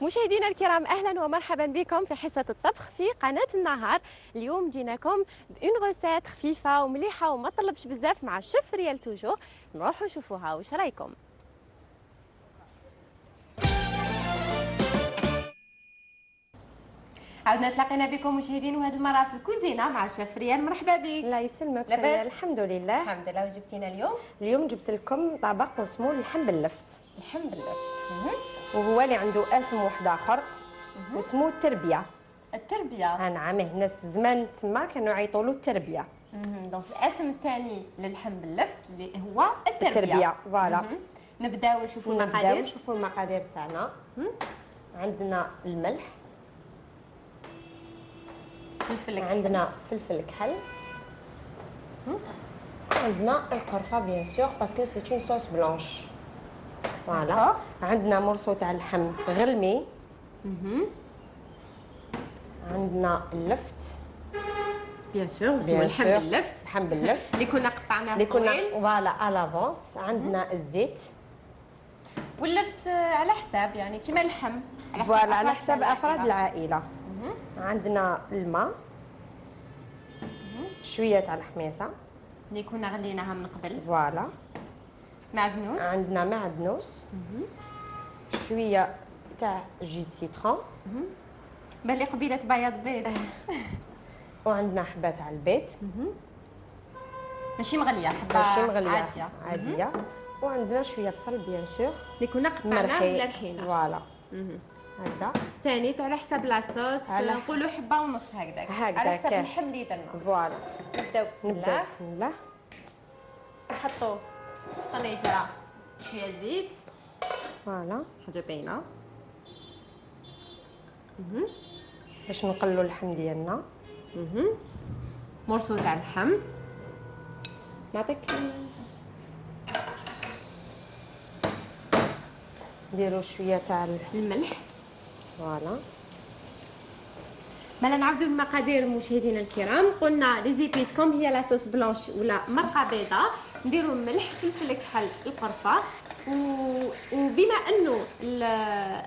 مشاهدينا الكرام، اهلا ومرحبا بكم في حصه الطبخ في قناه النهار. اليوم جيناكم بون غوسيت خفيفه ومليحه وما طلبش بزاف مع الشيف ريال توجور. نروحوا نشوفوها، واش رايكم؟ عاودنا تلاقينا بكم مشاهدين، وهذه المره في الكوزينه مع الشيف ريال. مرحبا بك. الله يسلمك. لاباس؟ الحمد لله. الحمد لله. واش جبتينا اليوم؟ اليوم جبت لكم طبق اسمه اللحم باللفت، اللحم باللفت. وهو اللي عنده اسم واحد اخر واسمه التربيه. التربيه. نعم، الناس زمان تما كانوا يعيطوا له التربيه. دونك الاسم الثاني للحم باللفت اللي هو التربيه. فوالا. نبداو نشوفوا المقادير. نشوفوا المقادير تاعنا. عندنا الملح، فلفل، عندنا فلفل كحل، عندنا القرفه بيان سور باسكو سي اون صوص بلانش. فوالا. عندنا مرصو تاع اللحم غلمي. عندنا اللفت بيان سور، اسمه اللحم باللفت. اللحم باللفت اللي كنا قطعناه اللي كنا طويل. فوالا الافونس. عندنا الزيت واللفت على حساب، يعني كيما اللحم فوالا على حساب افراد العائله. عندنا الماء، شويه تاع الحميصه اللي كنا غليناها من قبل. فوالا. معدنوس. عندنا معدنوس، شويه تاع جي سيترون، بان لي قبيله بياض بيض. وعندنا حبه تاع البيض ماشي مغليه، حبه ماشي مغليه عاديه. وعندنا شويه بصل بيان سور اللي كنا قطعناه بلا رحينه. فوالا. هكذا ثاني على حسب لاصوص، نقولوا حبه ونص هكذاك على حسب اللحم اللي درنا. فوالا. نبداو بسم الله. بسم الله. نحطوا في طنجره شويه زيت. فوالا. حاجه باينه. باش نقلوا اللحم ديالنا. مرصو تاع اللحم. نعطيك نديروا شويه تاع الملح. فوالا. مالا نعاودوا المقادير مشاهدينا الكرام. قلنا لي زيبيس كوم هي لا صوص بلانش ولا مرقه بيضاء. نديروا الملح، فلفل كحل، القرفه. وبما انه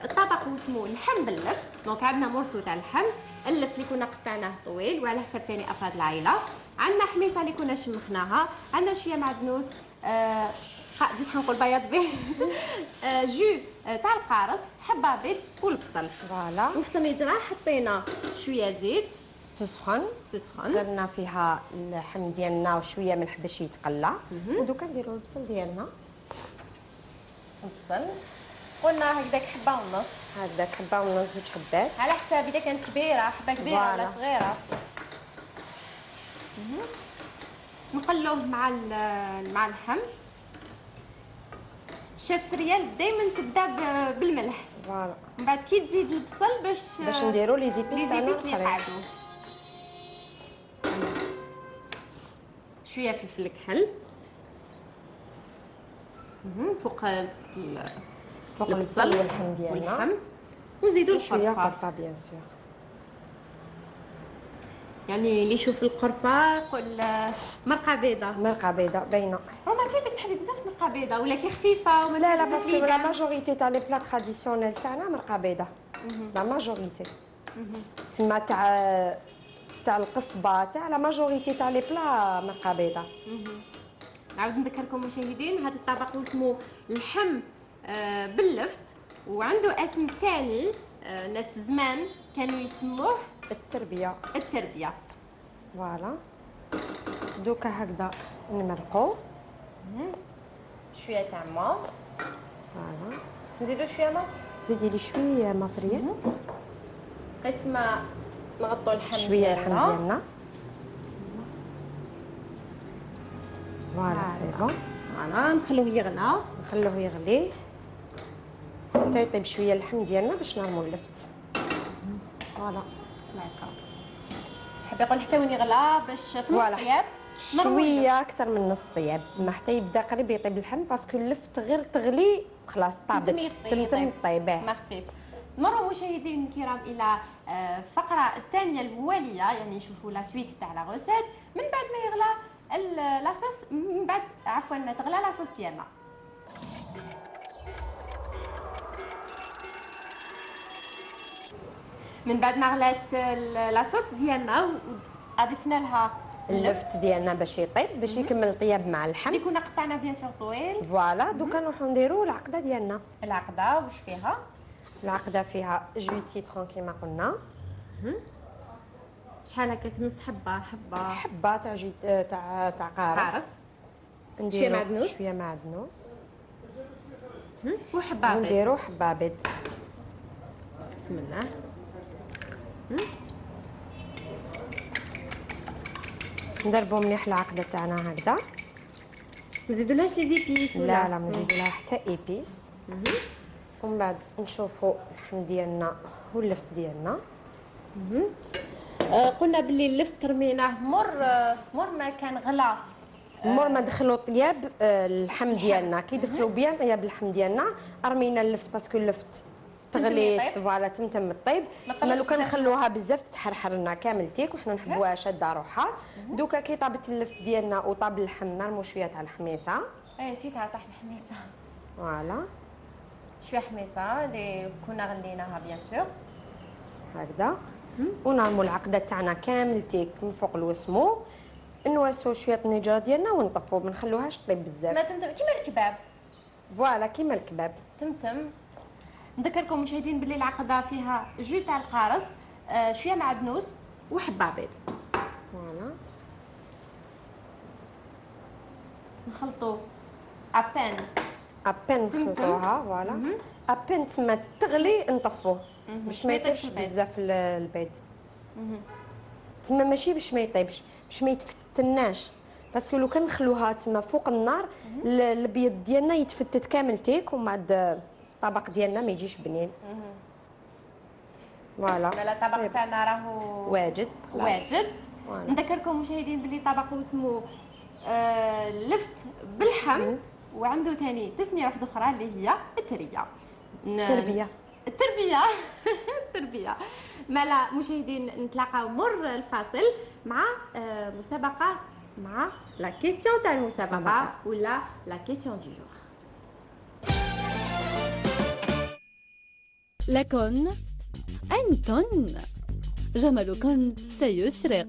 الطبق اسمه اللحم باللفت، دونك عندنا مرصو تاع اللحم، اللفت اللي كنا قطعناه طويل وعلى حساب ثاني افراد العائله، عندنا حميصه اللي كنا شمخناها، عندنا شويه معدنوس، جيت حنقول بياض بيض، جو تاع القارص، حبه بيض والبصل. فوالا. وفي الطنجره حطينا شويه زيت تسخن، درنا فيها اللحم ديالنا وشويه ملح باش يتقلى. ودوكا نديروا البصل ديالنا. البصل قلنا هكذاك حبه ونص، هكذاك حبه ونص، زوج حبات على حساب اذا كانت كبيره حبه كبيره ولا صغيره. نقلوه مع اللحم. الشيف ريال دائما تبدا بالملح، فوالا، من بعد كي تزيد البصل باش نديروا لي زيبيس اللي قاعدين. شويه فلفل كحل فوق البصل واللحم ديالنا، وزيدوا شويه قرفه بيان سور. يعني اللي يشوف القرفه يقول مرقه بيضاء. مرقه بيضاء باينه. ماركيتك تحبي بزاف مرقه بيضاء ولا كي خفيفه وما لا باسكو لا ماجوريتي تاع لي بلا تراديسيونيل تاعنا مرقه بيضاء. لا ماجوريتي تما تاع القصبه تاع لا ماجوريتي تاع لي بلا مرقه بيضاء. نعاود نذكركم مشاهدين، هذا الطبق اسمه اللحم باللفت، وعنده اسم ثاني. ناس زمان كانوا يسموه التربيه. فوالا. دوكا هكذا نمرقو شويه تاع ماء. فوالا. نزيدو شويه ماء. زيدي لي شويه ماء فريال. قيس ما نغطوا اللحم شويه اللحم ديالنا. فوالا سي بون. فوالا نخلوه يغلي حتى يطيب شويه اللحم ديالنا باش نرمو اللفت. فوالا. حاب يقول حتى وين يغلى باش في نص طياب شويه اكثر من نص طياب، تما حتى يبدا قريب يطيب اللحم باسكو اللفت غير تغلي خلاص طابت تمتم طيبه. ما خفيف. نمروا مشاهدينا الكرام الى الفقره الثانيه المواليه، يعني نشوفوا لا سويت تاع لا غوسيت من بعد ما يغلى لاصوص، من بعد عفوا ما تغلى لاصوص ديالنا. من بعد ما غلات لاصوص ديالنا اضفنا لها اللفت ديالنا باش يطيب، باش يكمل الطياب مع اللحم اللي كنا قطعنا بيان سور طويل. فوالا دوكا نروحو نديرو العقده ديالنا. العقده واش فيها؟ العقده فيها جو سيترون كيما قلنا. شحال هكاك نص حبه حبه تاع تاع قارص. شويه معدنوس شويه معدنوس وحبه بيض. نديرو حبه بيض. بسم الله. نضربو مليح العقده تاعنا هكذا. ما نزيدولهاش لي زيبيس ولا؟ لا ما نزيدولها حتى ايبيس. ومن بعد نشوفوا اللحم ديالنا واللفت ديالنا. قلنا باللي اللفت رميناه مر ما كان غلا، مور ما دخلوا طياب اللحم ديالنا. كي دخلوا بيان طياب اللحم ديالنا رمينا اللفت باسكو اللفت تغلي فوالا تمتم الطيب. تما لو كان نخلوها بزاف تتحرحر لنا كامل تيك وحنا نحبوها شاده روحها. دوكا كي طابت اللفت ديالنا وطاب اللحم نرمو شويه تاع الحميصه. نسيتها صح الحميصه. فوالا شويه حميصه اللي كنا غليناها بيان سور هكذا. ونرمو العقده تاعنا كامل تيك من فوق الوسمو. نواسو شويه النجره ديالنا ونطفو ما نخلوهاش طيب بزاف. ما تمتم كيما الكباب. فوالا كيما الكباب تمتم. نذكركم مشاهدين باللي العقده فيها جو تاع القارص، شويه معدنوس وحبه بيض. فوالا نخلطوا ابان نخلطوها. فوالا ابان تما تغلي نطفوه باش ما يطيبش بزاف البيض. تما ماشي باش ما يطيبش، باش ما يتفتناش، باسكو لو كان نخلوها تما فوق النار البيض ديالنا يتفتت كامل تيك ومن بعد الطبق ديالنا ما يجيش بنين. فوالا الطبق تاعنا راهو واجد. نذكركم مشاهدين باللي طبق اسمه لفت باللحم وعنده ثاني تسميه واحده اخرى اللي هي التربيه. التربيه. مالا مشاهدين نتلاقاو مر الفاصل مع مسابقه، مع لا كيسيون تاع المسابقه ولا لا كيسيون دو جور. لكن أنتن جمالكن سيشرق.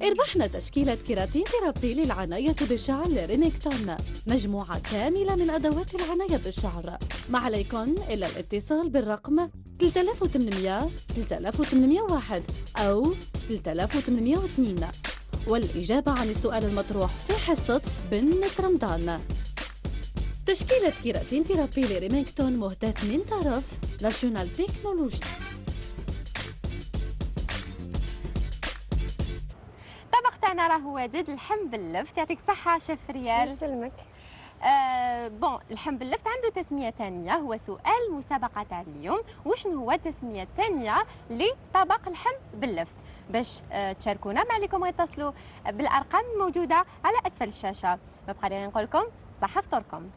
ربحنا تشكيلة كيراتين ثيرابي للعناية بالشعر لريميكتون، مجموعة كاملة من أدوات العناية بالشعر. ما عليكن إلا الاتصال بالرقم 3800 3801 أو 3802 والإجابة عن السؤال المطروح في حصة بنت رمضان. تشكيلة كيراتين ثيرابي لريميكتون مهداة من طرف ناشونال تكنولوجي. الطبق تاعنا راهو واجد اللحم باللفت. يعطيك الصحة شيف ريال. يسلمك. بون اللحم باللفت عنده تسمية ثانية، هو سؤال المسابقة تاع اليوم. وشنو هو التسمية الثانية لطبق اللحم باللفت؟ باش تشاركونا ما عليكم غير تصلوا بالأرقام الموجودة على أسفل الشاشة. ما بقى لي غير نقول لكم صحة فطوركم.